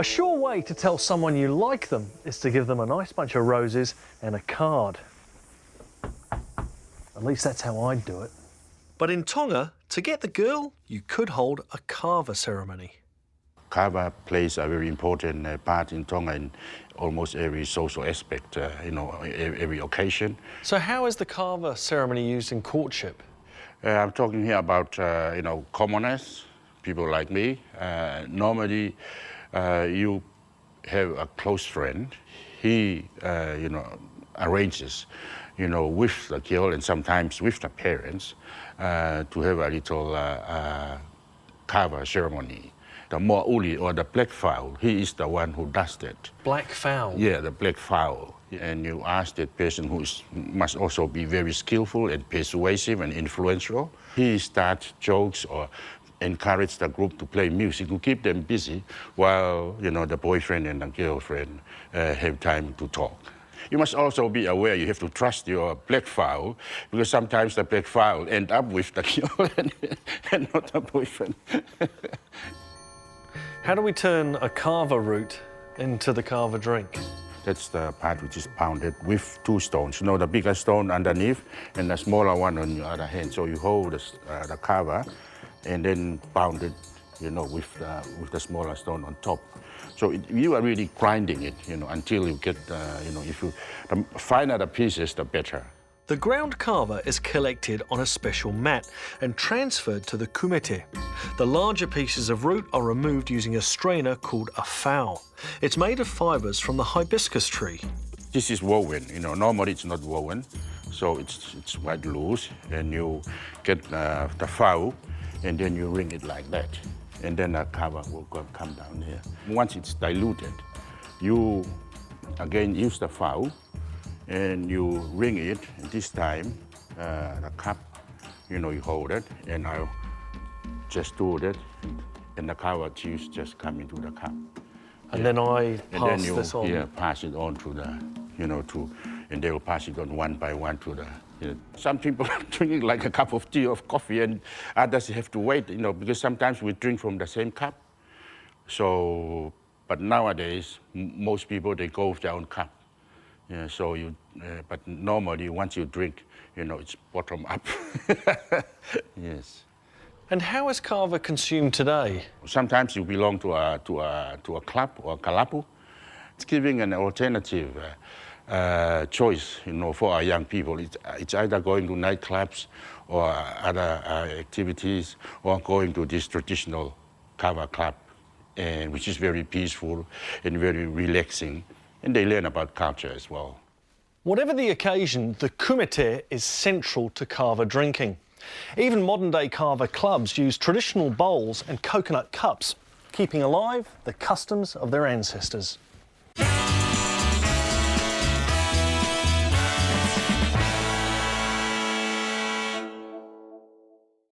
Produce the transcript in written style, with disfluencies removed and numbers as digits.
A sure way to tell someone you like them is to give them a nice bunch of roses and a card. At least that's how I'd do it. But in Tonga, to get the girl, you could hold a Carver ceremony. Kava plays a very important part in Tonga in almost every social aspect, every occasion. So how is the Carver ceremony used in courtship? I'm talking here about, commoners, people like me. Normally, you have a close friend. He, arranges, with the girl and sometimes with the parents to have a little Carver ceremony. The Mo'uli or the Black Fowl, he is the one who does that. Black Fowl? Yeah, the Black Fowl. And you ask that person who must also be very skillful and persuasive and influential. He starts jokes or encourage the group to play music to keep them busy while, the boyfriend and the girlfriend have time to talk. You must also be aware you have to trust your Black Fowl because sometimes the Black Fowl end up with the girl and not the boyfriend. How do we turn a Carver root into the Carver drink? That's the part which is pounded with two stones. The bigger stone underneath and the smaller one on your other hand. So you hold the Carver and then pound it, with the smaller stone on top. So you are really grinding it, until you get, the finer the pieces, the better. The ground Carver is collected on a special mat and transferred to the kumete. The larger pieces of root are removed using a strainer called a fowl. It's made of fibres from the hibiscus tree. This is woven, normally it's not woven, so it's quite loose, and you get the fowl, and then you ring it like that, and then the Carver will come down here. Once it's diluted, you again use the fowl, and you ring it, and this time the cup, you hold it, and I'll just do that, and the Carver juice just come into the cup. And then I pass this on? Yeah, pass it on to the, and they will pass it on one by one to the, Some people are drinking like a cup of tea or coffee, and others have to wait, because sometimes we drink from the same cup. So, but nowadays, most people, they go with their own cup. Yeah, so but normally once you drink, it's bottom up. Yes. And how is Carver consumed today? Sometimes you belong to a club or a kalapu. It's giving an alternative choice, for our young people. It's either going to nightclubs or other activities, or going to this traditional Kava club, which is very peaceful and very relaxing. And they learn about culture as well. Whatever the occasion, the kumete is central to Carver drinking. Even modern-day Kava clubs use traditional bowls and coconut cups, keeping alive the customs of their ancestors.